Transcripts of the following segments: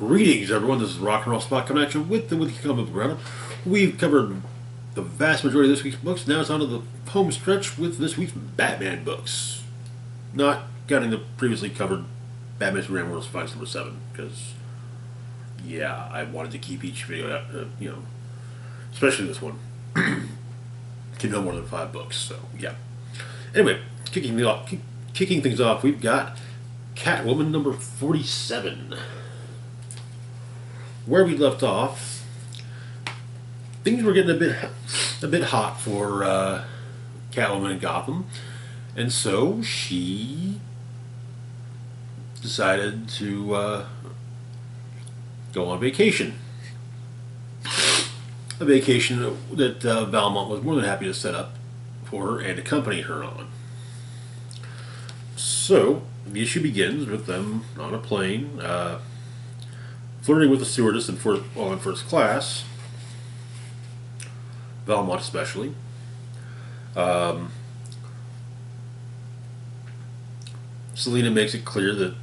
Greetings, everyone. This is Rock and Roll Spot Connection with the Wiki Comic Book Roundup. We've covered the vast majority of this week's books. Now it's on to the home stretch with this week's Batman books. Not counting the previously covered Batman Superman World's Finest number 7, because, yeah, I wanted to keep each video, especially this one, to no more than 5 books, so, yeah. Anyway, kicking things off, we've got Catwoman number 47. Where we left off, things were getting a bit hot for Catwoman in Gotham, and so she decided to go on vacation. A vacation that Valmont was more than happy to set up for her and accompany her on. So the issue begins with them on a plane, flirting with the stewardess in first class, Valmont especially. Selina makes it clear that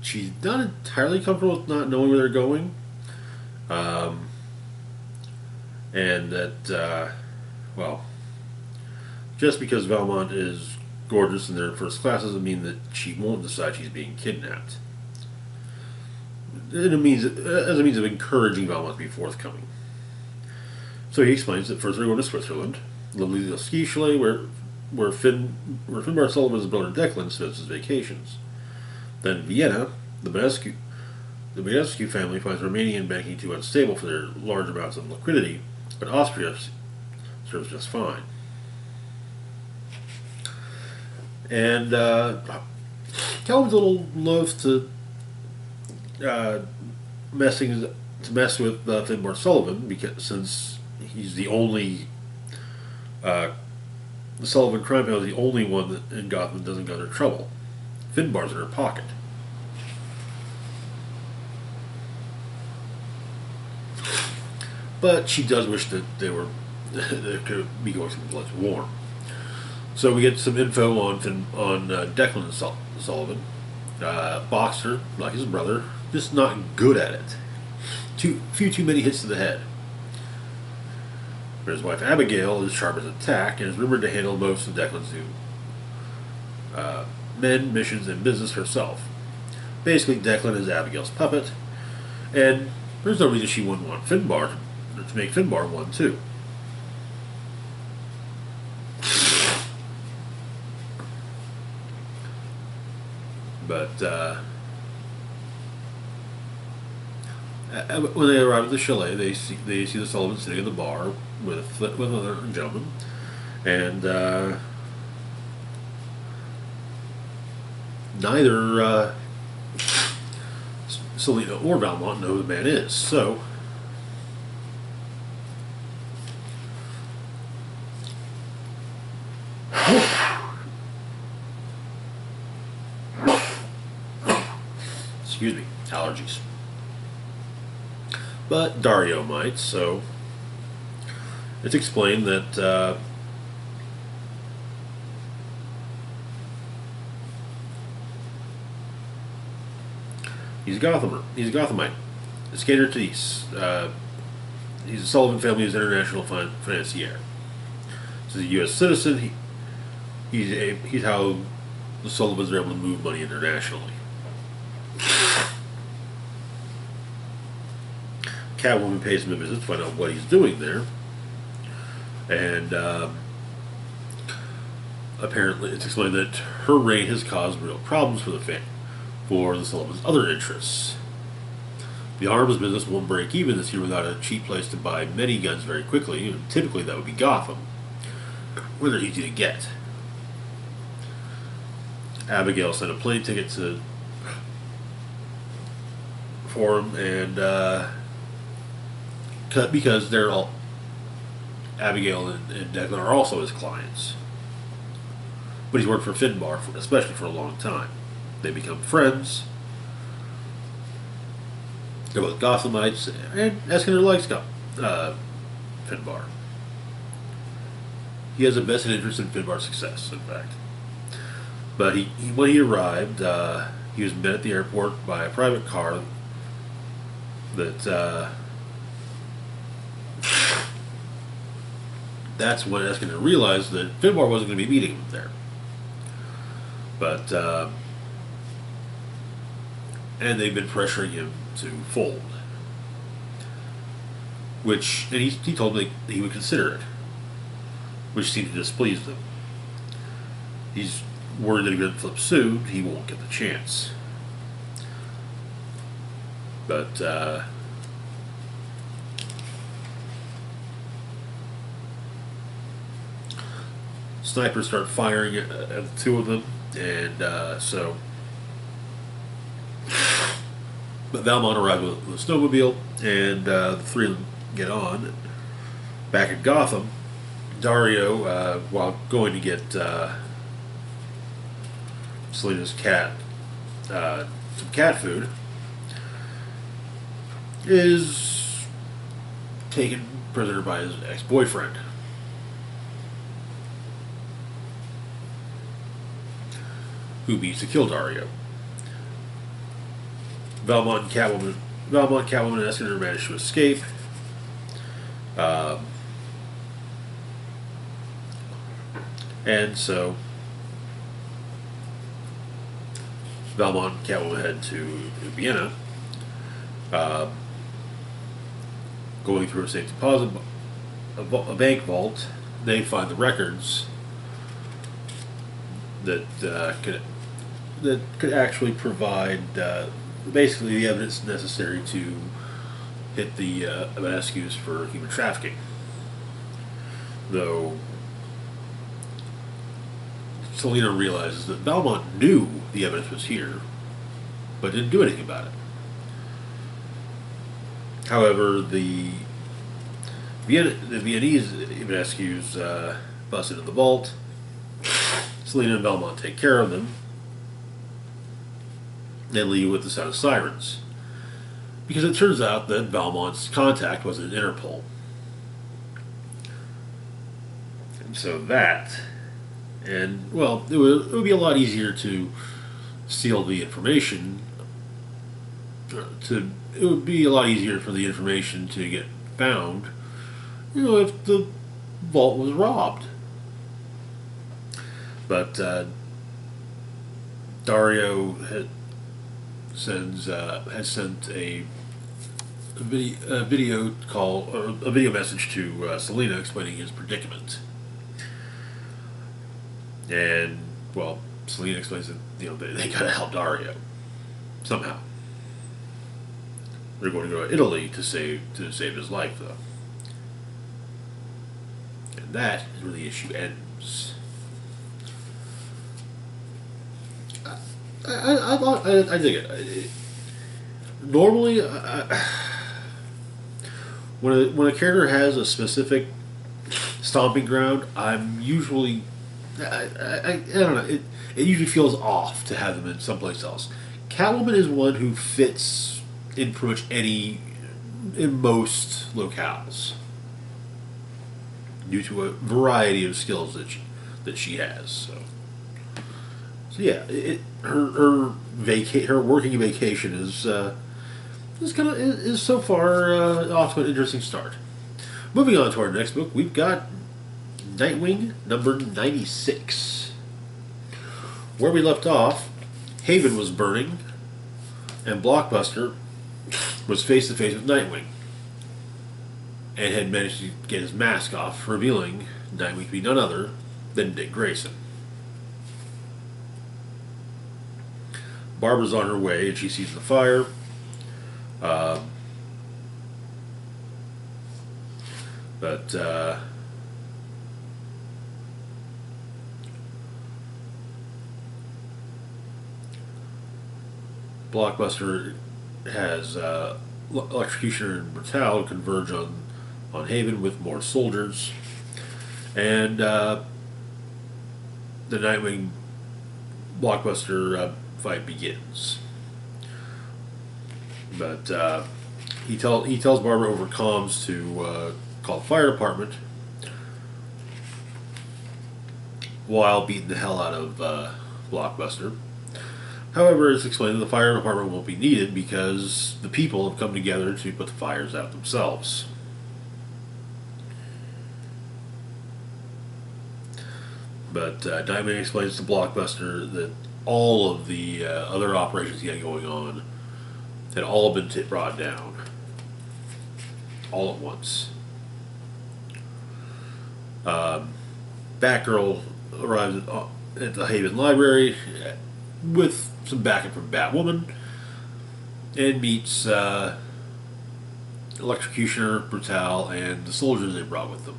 she's not entirely comfortable with not knowing where they're going, and that just because Valmont is gorgeous and they're in first class doesn't mean that she won't decide she's being kidnapped. As a means of encouraging Valmont to be forthcoming. So he explains that first they're going to Switzerland, lovely little ski chalet where Finbar Sullivan's brother Declan spends his vacations. Then Vienna, the Badescu family finds Romanian banking too unstable for their large amounts of liquidity, but Austria serves just fine. And Calvin's a little loath to mess with Finbar Sullivan, since he's the only the Sullivan crime family is the only one that in Gotham that doesn't go into trouble. Finbar's in her pocket. But she does wish that they could be going some blood warm. So we get some info on Declan Sullivan. Boxer, like his brother, just not good at it. Few too many hits to the head. But his wife Abigail is sharp as a tack and is rumored to handle most of Declan's men, missions, and business herself. Basically, Declan is Abigail's puppet, and there's no reason she wouldn't want Finbar to make Finbar one too. But when they arrive at the chalet, they see the Sullivans sitting in the bar with another gentleman, and neither Selina or Valmont know who the man is. So excuse me, allergies. But Dario might, so it's explained that he's a Gothamite, a skater to East. He's a Sullivan family's international financier. He's a U.S. citizen. He's how the Sullivans are able to move money internationally. Catwoman pays him a visit to find out what he's doing there, and apparently it's explained that her reign has caused real problems for the Sullivans' other interests. The arms business won't break even this year without a cheap place to buy many guns very quickly, and typically that would be Gotham, where they're easy to get. Abigail sent a plane ticket for him, and because Abigail and Declan are also his clients. But he's worked for Finbar, especially for a long time. They become friends. They're both Gothamites, and Eskinder likes Finbar. He has a vested interest in Finbar's success, in fact. But when he arrived, he was met at the airport by a private car that. That's when Eskiner realized that Finbar wasn't going to be meeting him there. But and they've been pressuring him to fold, and he told me he would consider it, which seemed to displease them. He's worried that if he doesn't flip suit, he won't get the chance. But snipers start firing at the two of them, and but Valmont arrives with a snowmobile, and the three of them get on. Back at Gotham, Dario, while going to get Selina's cat some cat food, is taken prisoner by his ex-boyfriend, who means to kill Dario. Valmont and Catwoman and Eskiner manage to escape. And so Valmont and Catwoman head to Vienna. Going through a safe deposit, a bank vault, they find the records that could actually provide basically the evidence necessary to hit the Ivanescu's for human trafficking. Though Selina realizes that Valmont knew the evidence was here, but didn't do anything about it. However, the Viennese Ivanescu's bust into the vault. Selina and Valmont take care of them. They leave with the sound of sirens, because it turns out that Valmont's contact was an Interpol. And so it would be a lot easier to steal the information. It would be a lot easier for the information to get found, if the vault was robbed. But Dario had sent a video call, or a video message to Selina explaining his predicament. And Selina explains that they gotta help Dario somehow. They're going to go to Italy to save his life, though, and that is where the issue ends. I dig it. Normally, when a character has a specific stomping ground, I'm usually I don't know. It usually feels off to have them in someplace else. Catwoman is one who fits in pretty much in most locales, due to a variety of skills that she has. So yeah, her working vacation is so far off to an interesting start. Moving on to our next book, we've got Nightwing number 96. Where we left off, Haven was burning, and Blockbuster was face to face with Nightwing, and had managed to get his mask off, revealing Nightwing to be none other than Dick Grayson. Barbara's on her way, and she sees the fire. Blockbuster has Electrocutioner and Brutal converge on Haven with more soldiers, and the Nightwing Blockbuster fight begins. But he tells Barbara over comms to call the fire department, while beating the hell out of Blockbuster. However, it's explained that the fire department won't be needed because the people have come together to put the fires out themselves. But Nightwing explains to Blockbuster that all of the other operations he had going on had all been brought down. All at once. Batgirl arrives at the Haven Library with some backing from Batwoman and meets Electrocutioner, Brutal, and the soldiers they brought with them.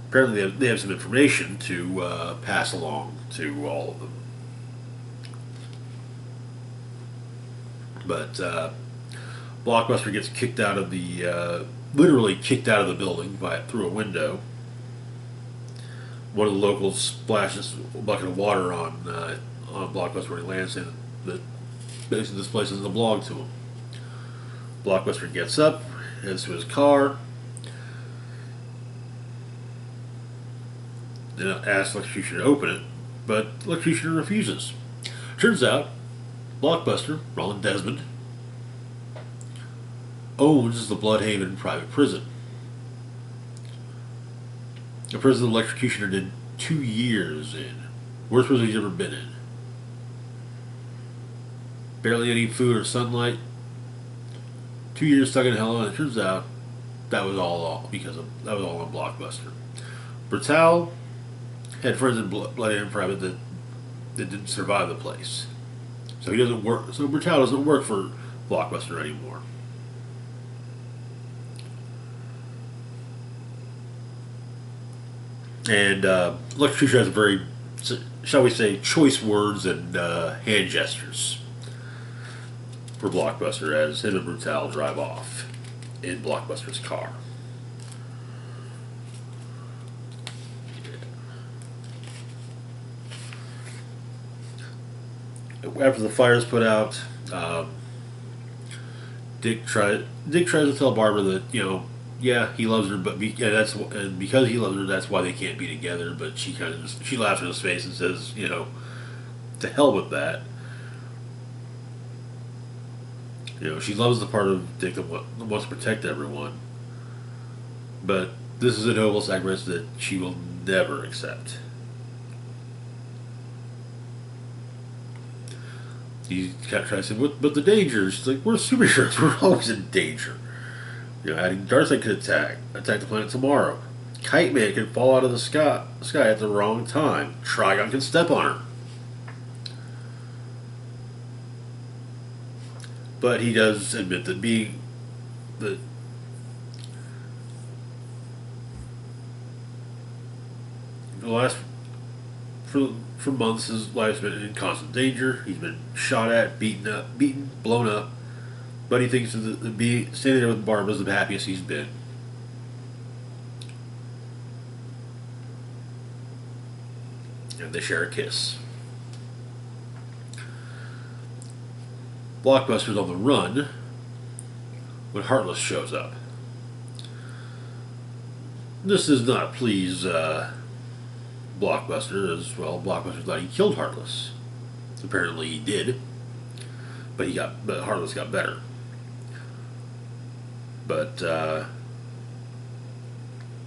Apparently they have some information to pass along to all of them. But Blockbuster gets kicked out of the, literally kicked out of the building through a window. One of the locals splashes a bucket of water on Blockbuster when he lands, saying that basically this place doesn't belong to him. Blockbuster gets up, heads to his car, and asks Electrocutioner to open it, but Electrocutioner refuses. Turns out, Blockbuster, Roland Desmond, owns the Bloodhaven private prison. A prison the Electrocutioner did 2 years in. Worst prison he's ever been in. Barely any food or sunlight. 2 years stuck in hell, and it turns out that was all on Blockbuster. Brutal had friends in Bloodhaven private that didn't survive the place. So he doesn't work. So Brutal doesn't work for Blockbuster anymore. And Electrocutioner has very, shall we say, choice words and hand gestures for Blockbuster as him and Brutal drive off in Blockbuster's car. After the fire's put out, Dick tries to tell Barbara that, he loves her, but because he loves her, that's why they can't be together. But she she laughs in his face and says, to hell with that. She loves the part of Dick that wants to protect everyone, but this is a noble sacrifice that she will never accept. He kind of tries to say, but the danger. She's like, we're superheroes. We're always in danger. Adding Darkseid could attack the planet tomorrow. Kite Man can fall out of the sky at the wrong time. Trigon can step on her. But he does admit that for months his life's been in constant danger. He's been shot at, beaten, blown up. But he thinks that standing there with Barbara is the happiest he's been. And they share a kiss. Blockbuster's on the run when Heartless shows up. This does not please Blockbuster, as well. Blockbuster thought he killed Heartless. Apparently he did, but Heartless got better. But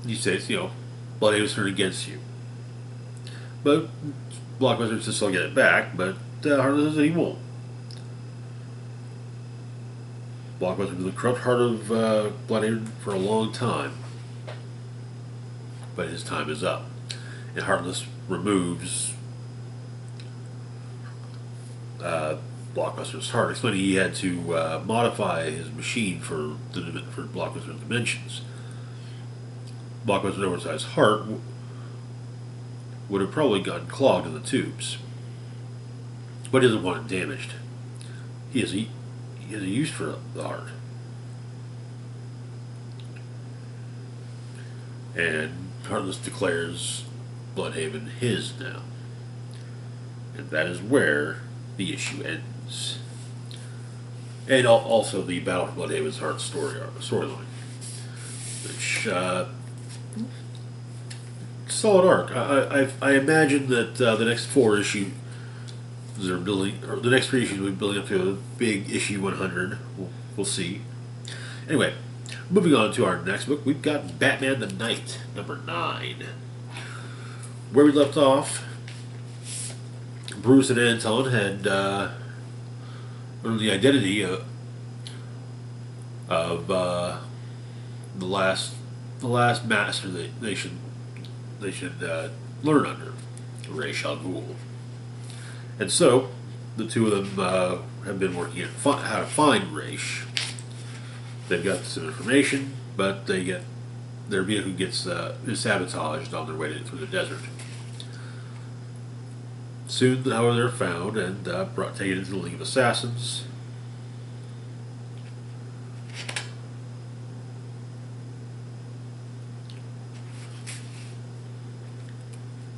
he says, Bloodhaven was turned against you. But Blockbuster insists he'll get it back, but Heartless says he won't. Blockbuster's been the corrupt heart of Bloodhaven for a long time, but his time is up. And Heartless removes Blockbuster's heart, explaining he had to modify his machine for Blockbuster's dimensions. Blockbuster's oversized heart would have probably gotten clogged in the tubes, but he doesn't want it damaged. He has a use for the heart. And Heartless declares Bloodhaven his now. And that is where the issue ends. And also the Battle for Bloodhaven's heart storyline. Which, solid arc. I imagine that the next 4 issue They're building, or the next three issues will be building up to a big issue 100. We'll see. Anyway, moving on to our next book, we've got Batman the Knight, number 9. Where we left off, Bruce and Anton had learned the identity of the last master that they should learn under, Ra's al Ghul. And so, the two of them have been working at how to find Ra's. They've got some information, but their vehicle gets is sabotaged on their way through the desert. Soon, however, they're found and taken into the League of Assassins.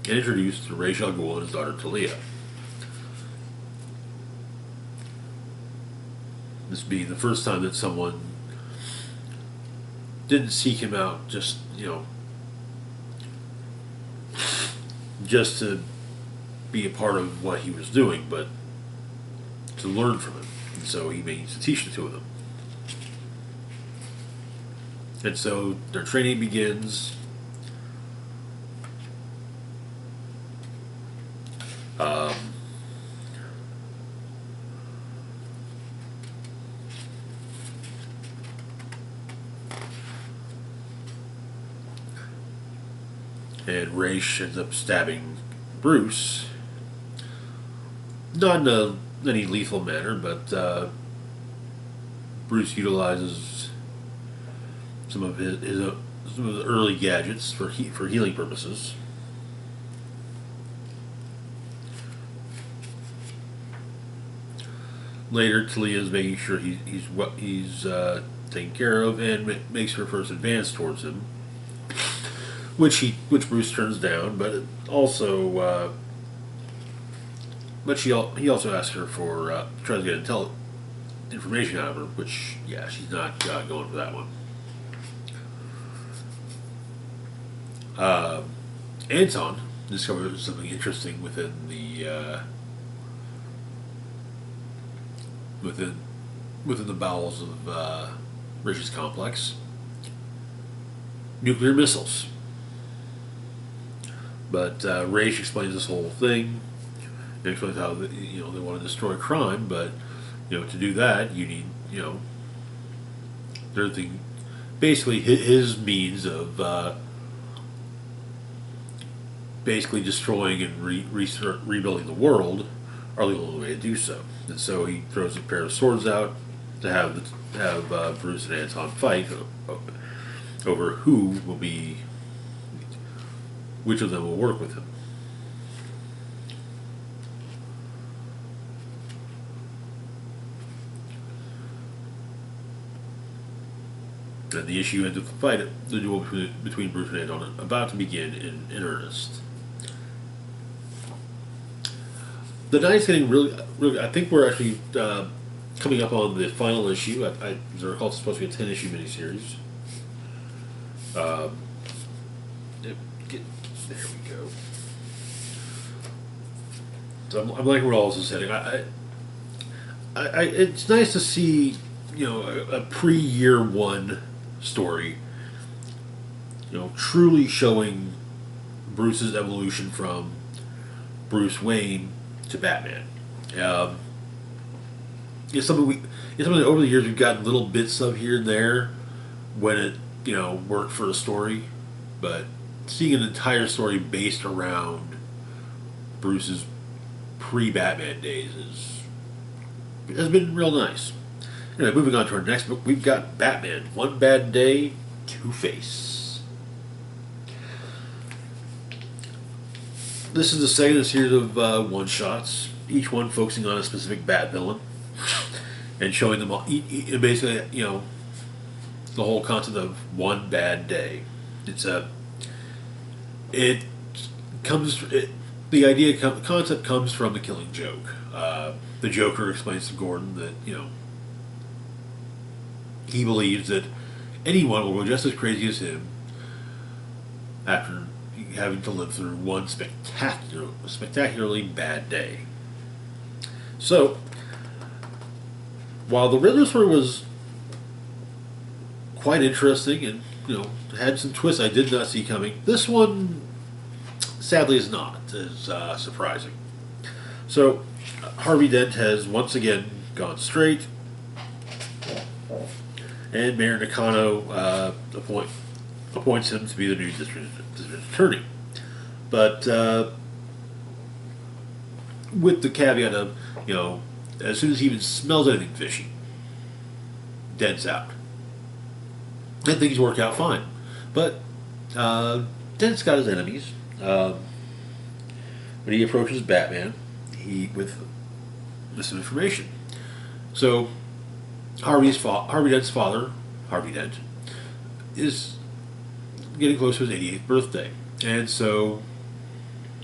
And introduced to Ra's al Ghul and his daughter Talia. This being the first time that someone didn't seek him out just to be a part of what he was doing, but to learn from him. And so he means to teach the two of them. And so their training begins. And Ra's ends up stabbing Bruce. Not in any lethal manner, but Bruce utilizes some of the early gadgets for healing purposes. Later, Talia is making sure he's taken care of, and makes her first advance towards him, which Bruce turns down, but also he also asks her for tries to get information out of her, which she's not going for that one. Anton discovers something interesting within the within the bowels of Rich's complex. Nuclear missiles. But Ra's explains this whole thing. He explains how they want to destroy crime, but to do that you need everything. Basically, his means of basically destroying and rebuilding the world are the only way to do so. And so he throws a pair of swords out to have Bruce and Anton fight over which of them will work with him. And the issue ends with the duel between Bruce and Anton about to begin in earnest. The night's getting really. I think we're actually coming up on the final issue. As I recall, it's supposed to be a 10-issue miniseries. There we go. So I'm liking where all this is heading. It's nice to see a pre-year one story. Truly showing Bruce's evolution from Bruce Wayne to Batman. It's something that over the years we've gotten little bits of here and there when it worked for the story, but seeing an entire story based around Bruce's pre-Batman days has been real nice. Anyway, moving on to our next book, we've got Batman: One Bad Day, Two-Face. This is the second in a series of one-shots, each one focusing on a specific Bat villain and showing them all. Basically, the whole concept of one bad day. The concept comes from The Killing Joke. The Joker explains to Gordon that he believes that anyone will go just as crazy as him after having to live through one spectacularly bad day. So, while the Riddler story was quite interesting and had some twists I did not see coming, this one sadly is not as surprising. So, Harvey Dent has once again gone straight, and Mayor Nakano appoints him to be the new district attorney. But with the caveat of, as soon as he even smells anything fishy, Dent's out. And things work out fine. But Dent's got his enemies. When he approaches Batman, with some information. So Harvey Dent's father, Harvey Dent, is getting close to his 88th birthday, and so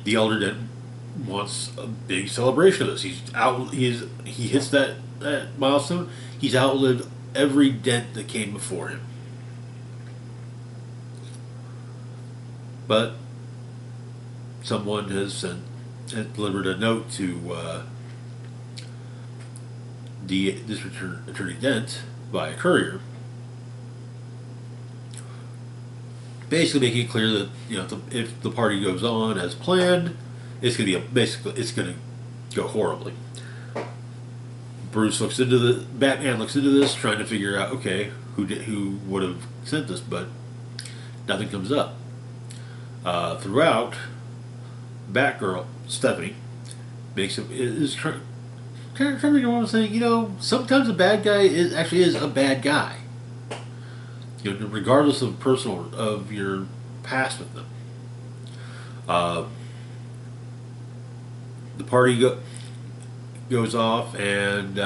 the elder Dent wants a big celebration of this. He hits that milestone. He's outlived every Dent that came before him. But someone has delivered a note to District Attorney Dent by a courier, basically making it clear that if the party goes on as planned, it's going to go horribly. Batman looks into this, trying to figure out who would have sent this, but nothing comes up. Throughout, Batgirl Stephanie is trying to figure out what I'm saying. Sometimes a bad guy actually is a bad guy. Regardless of your past with them. The party goes off, and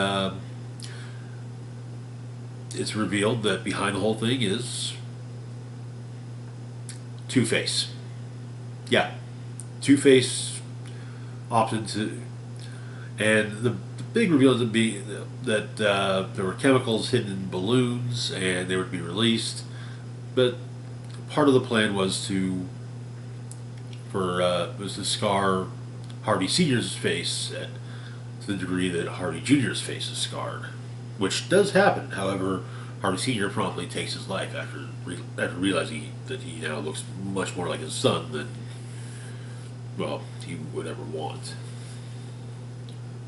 it's revealed that behind the whole thing is Two-Face. Yeah, Two-Face opted to, and the big reveal to be that there were chemicals hidden in balloons, and they would be released. But part of the plan was to scar Harvey Sr.'s face to the degree that Harvey Jr.'s face is scarred, which does happen. However, Harvey Sr. promptly takes his life after realizing that he now looks much more like his son than, he would ever want.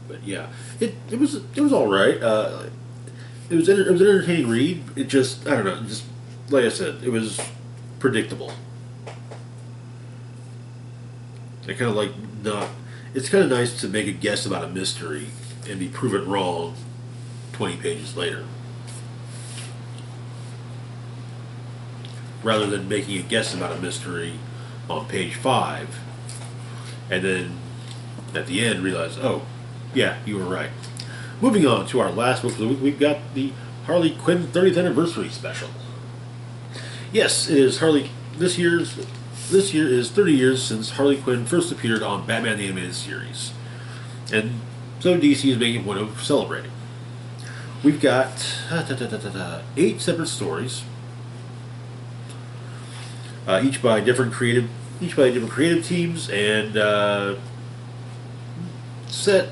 But yeah, it was all right. It was an entertaining read. It just, I don't know, just like I said, it was predictable. It's kind of nice to make a guess about a mystery and be proven wrong 20 pages later, rather than making a guess about a mystery on page 5 and then at the end realize, oh, yeah, you were right. Moving on to our last book of the week, we've got the Harley Quinn 30th Anniversary Special. Yes, it is this year is 30 years since Harley Quinn first appeared on Batman the Animated Series, and so DC is making a point of celebrating. We've got 8 separate stories, each by different creative teams, and set.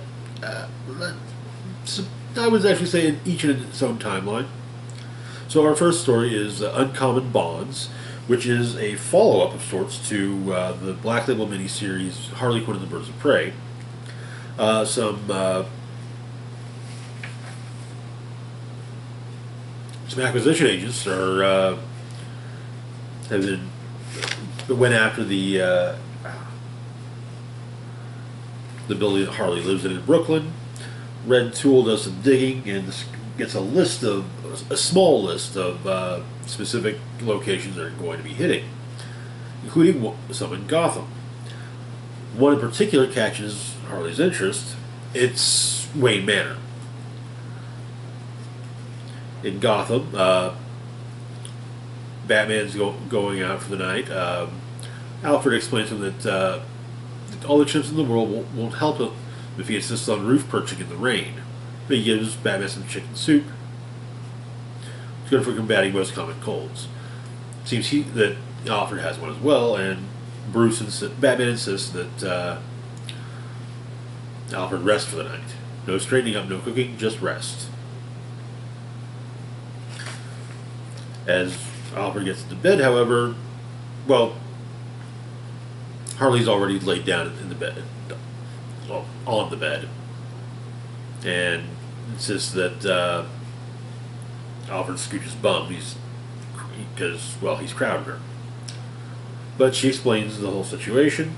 I would actually say each in its own timeline. So our first story is Uncommon Bonds, which is a follow-up of sorts to the Black Label miniseries Harley Quinn and the Birds of Prey. Some acquisition agents went after the building that Harley lives in Brooklyn. Red Tool does some digging and gets a small list of specific locations they're going to be hitting, including some in Gotham. One in particular catches Harley's interest. It's Wayne Manor. In Gotham, Batman's going out for the night. Alfred explains to him that all the chips in the world won't help him if he insists on roof perching in the rain. But he gives Batman some chicken soup. It's good for combating most common colds. Seems that Alfred has one as well, and Batman insists that Alfred rest for the night. No straightening up, no cooking, just rest. As Alfred gets into bed, however, well, Harley's already laid down in the bed, well, on the bed, and insists that Alfred scooches bum. He's crowded her. But she explains the whole situation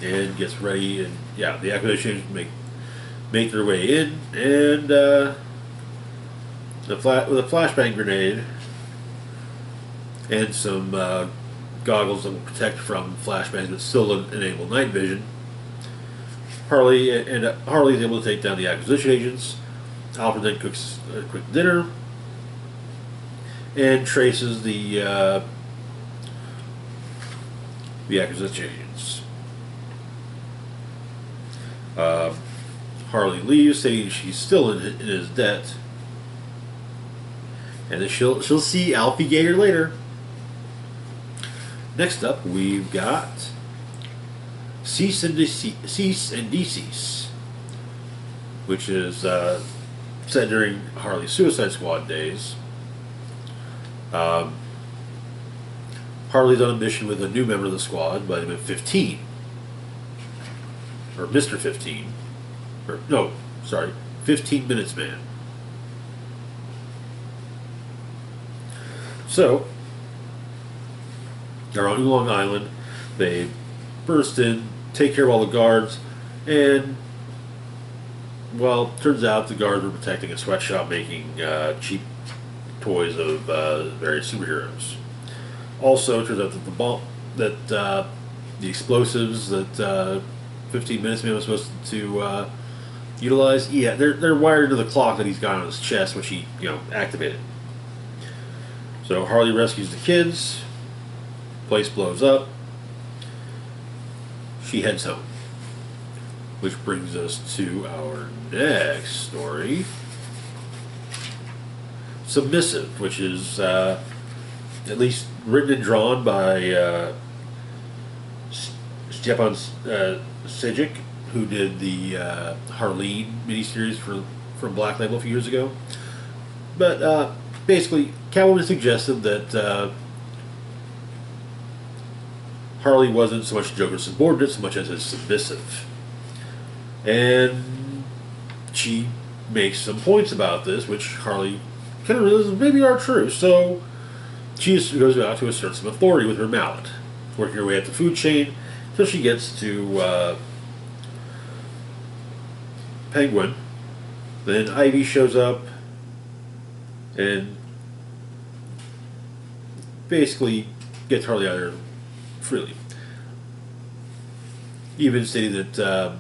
and gets ready, and yeah, the acquisition make their way in, and with a flashbang grenade and some goggles that will protect from flashbangs but still enable night vision. Harley is able to take down the acquisition agents. Alfred then cooks a quick dinner and traces the acquisition agents. Harley leaves, saying she's still in his debt, and then she'll see Alfie Gator later. Next up, we've got Cease and Desist, which is set during Harley's Suicide Squad days. Harley's on a mission with a new member of the squad by the name of 15. Or Mr. 15. 15 Minutes Man. So, they're on Long Island. They burst in, take care of all the guards, and, well, turns out the guards were protecting a sweatshop making cheap toys of various superheroes. Also, it turns out that the explosives that 15 Minutes Man was supposed to utilize, yeah, they're wired into the clock that he's got on his chest, which he activated. So Harley rescues the kids. Place blows up. She heads home. Which brings us to our next story. Submissive, which is at least written and drawn by Stepan Sejic, who did the Harleen miniseries from Black Label a few years ago. But basically, Catwoman suggested that Harley wasn't so much Joker's subordinate so much as his submissive. And she makes some points about this, which Harley kind of realizes maybe are true. So she goes out to assert some authority with her mallet, working her way up the food chain until she gets to Penguin. Then Ivy shows up and basically gets Harley out of there freely. Even stating that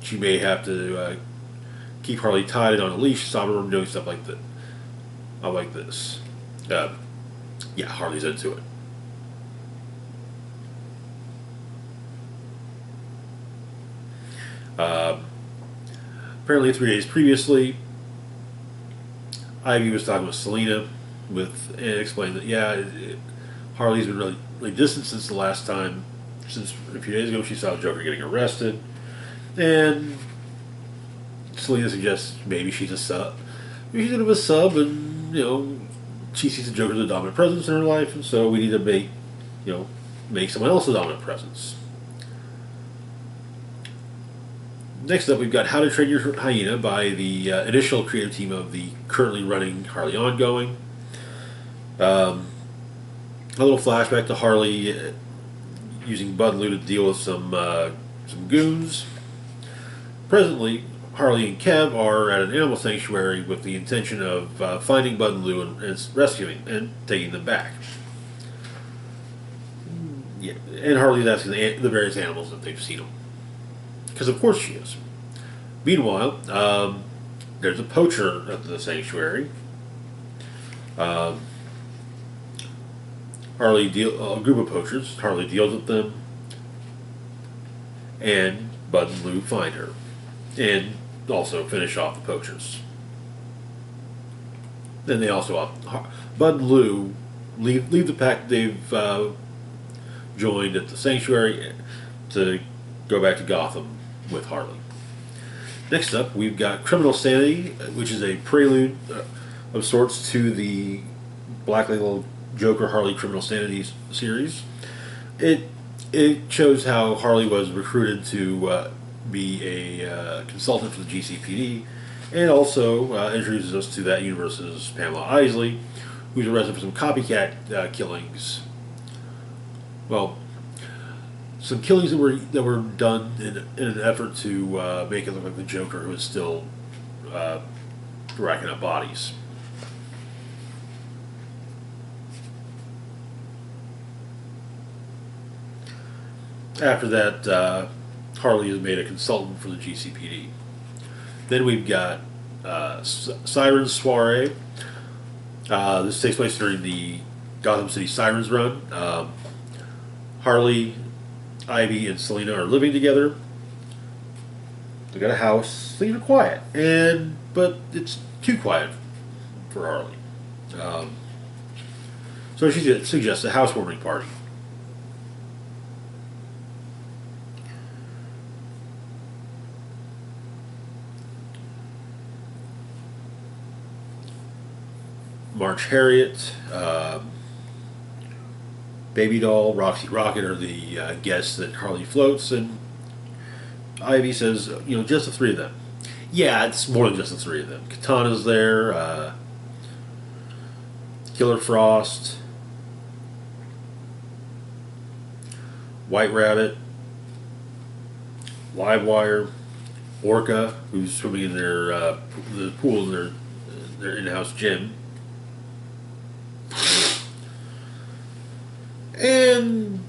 she may have to keep Harley tied on a leash, stop her from doing stuff like that. I like this. Yeah, Harley's into it. Apparently 3 days previously, Ivy was talking with Selena and explained that Harley's been really distant since the last time, since a few days ago she saw Joker getting arrested, and Selena suggests maybe she's a sub, maybe she's a bit of a sub, and she sees the Joker as a dominant presence in her life, and so we need to make someone else a dominant presence. Next up, we've got How to Train Your Hyena by the initial creative team of the currently running Harley Ongoing. A little flashback to Harley using Bud Lou to deal with some goons. Presently, Harley and Kev are at an animal sanctuary with the intention of finding Bud and Lou and rescuing and taking them back. Yeah, and Harley's asking the various animals if they've seen them. Because of course she is. Meanwhile, there's a poacher at the sanctuary. A group of poachers. Harley deals with them, and Bud and Lou find her, and also finish off the poachers. Then they also Bud and Lou leave the pack they've joined at the sanctuary to go back to Gotham with Harley. Next up, we've got Criminal Sanity, which is a prelude of sorts to the Black Label Joker Harley Criminal Sanity series. It it shows how Harley was recruited to be a consultant for the GCPD, and also introduces us to that universe's Pamela Isley, who's arrested for some copycat killings. Well, some killings that were done in an effort to make it look like the Joker, who is still racking up bodies. After that, Harley is made a consultant for the GCPD. Then we've got Sirens Soiree. This takes place during the Gotham City Sirens run. Harley, Ivy, and Selena are living together. They got a house. Things are quiet, but it's too quiet for Harley. So she suggests a housewarming party. March Harriet, Baby Doll, Roxy Rocket are the guests that Harley floats, and Ivy says, just the three of them. Yeah, it's more than just the three of them. Katana's there, Killer Frost, White Rabbit, Livewire, Orca, who's swimming in the pool in their in-house gym, and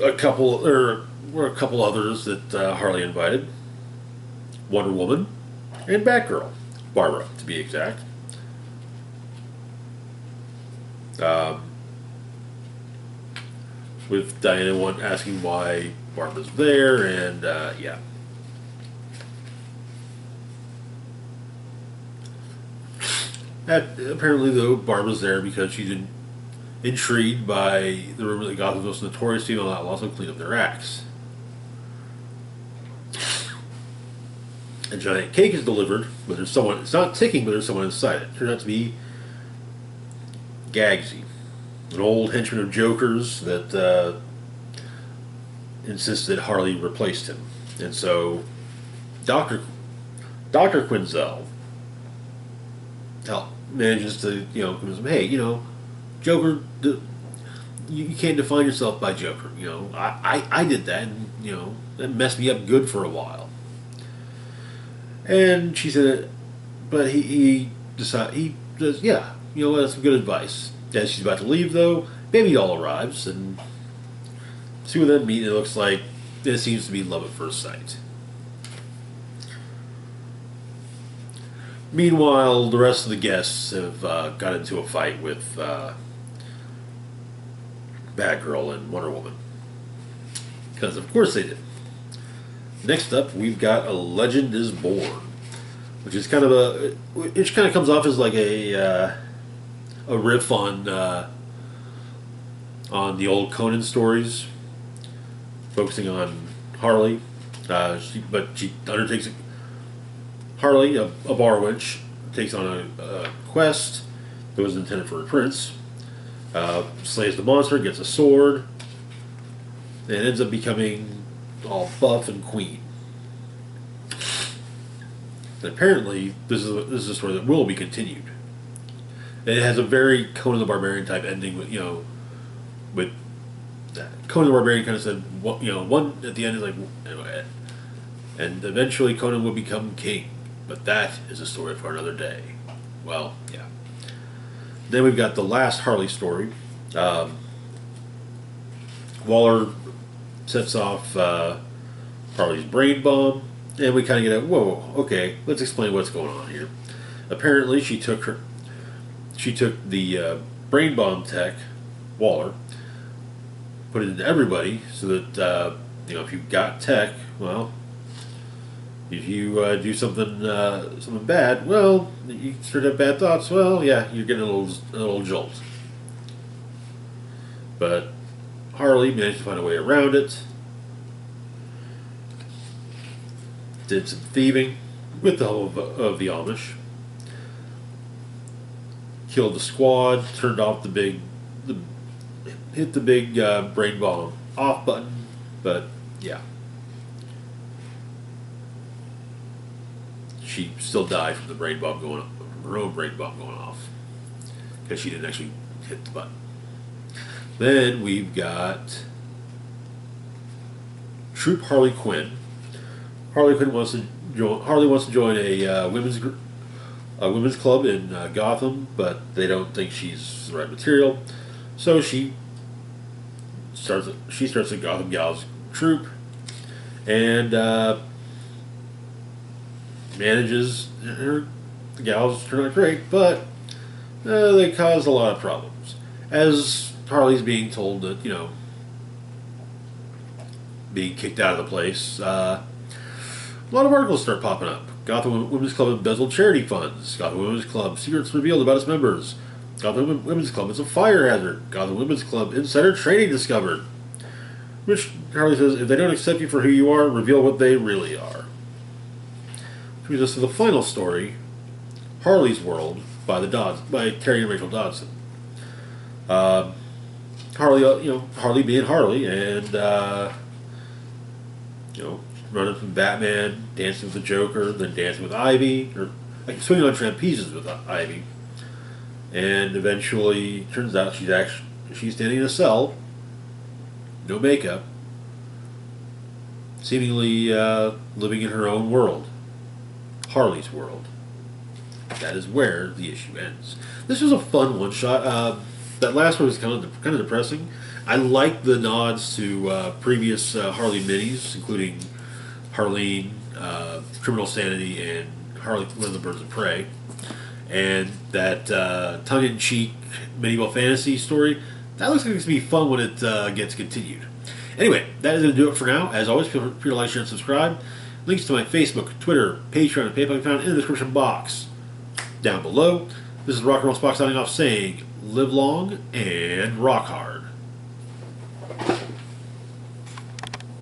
a couple others that Harley invited. Wonder Woman and Batgirl, Barbara to be exact. With Diana asking why Barbara's there, and yeah. Apparently, though, Barbara's there because she's intrigued by the rumor that Gotham's most notorious female outlaws will clean up their acts. A giant cake is delivered, but there's someone. It's not ticking, but there's someone inside it. Turns out to be Gagsy, an old henchman of Joker's that insists that Harley replaced him, and so Doctor Quinzel manages to convince him, hey, Joker, you can't define yourself by Joker. I did that, and that messed me up good for a while. And she said, but he says, yeah, that's some good advice. As she's about to leave, though, Baby Doll arrives, and two of them meet, and it looks like it seems to be love at first sight. Meanwhile, the rest of the guests have got into a fight with Batgirl and Wonder Woman. Because of course they did. Next up, we've got A Legend is Born, which kind of comes off as like a riff on the old Conan stories, focusing on Harley. But she undertakes Harley, a bar wench, takes on a quest that was intended for a prince, slays the monster, gets a sword, and ends up becoming all buff and queen. And apparently, this is a story that will be continued. And it has a very Conan the Barbarian type ending with Conan the Barbarian kind of said, one at the end is like, and eventually Conan will become king. But that is a story for another day. Well, yeah. Then we've got the last Harley story. Waller sets off Harley's brain bomb, and we kind of get whoa, okay, let's explain what's going on here. Apparently, she took the brain bomb tech, Waller, put it into everybody, so that if you've got tech, well, if you do something bad, well, you start to have bad thoughts. Well, yeah, you're getting a little jolt. But Harley managed to find a way around it. Did some thieving, with the help of the Amish. Killed the squad, turned off hit the big brain bomb off button, but yeah. She still died from the brain bomb going off, from her own brain bomb going off, because she didn't actually hit the button. Then we've got Troop Harley Quinn. Harley wants to join a women's club in Gotham, but they don't think she's the right material. So she starts a Gotham Gals troop, and manages. The gals turn out great, but they cause a lot of problems. As Harley's being told that, being kicked out of the place, a lot of articles start popping up. Gotham Women's Club embezzled charity funds. Gotham Women's Club secrets revealed about its members. Gotham Women's Club is a fire hazard. Gotham Women's Club insider trading discovered. Which Harley says, if they don't accept you for who you are, reveal what they really are. Which brings us to the final story, Harley's World by Terry and Rachel Dodson. Harley being Harley, and running from Batman, dancing with the Joker, then dancing with Ivy, or like swinging on trapezes with Ivy, and eventually turns out she's standing in a cell, no makeup, seemingly living in her own world, Harley's world. That is where the issue ends. This was a fun one shot. That last one was kind of depressing. I like the nods to previous Harley minis, including Harleen, Criminal Sanity, and Harley Quinn, the Birds of Prey. And that tongue-in-cheek medieval fantasy story, that looks like it's going to be fun when it gets continued. Anyway, that is going to do it for now. As always, feel free to like, share, and subscribe. Links to my Facebook, Twitter, Patreon, and PayPal can be found in the description box down below. This is Rock and Roll Spock signing off saying, live long and rock hard.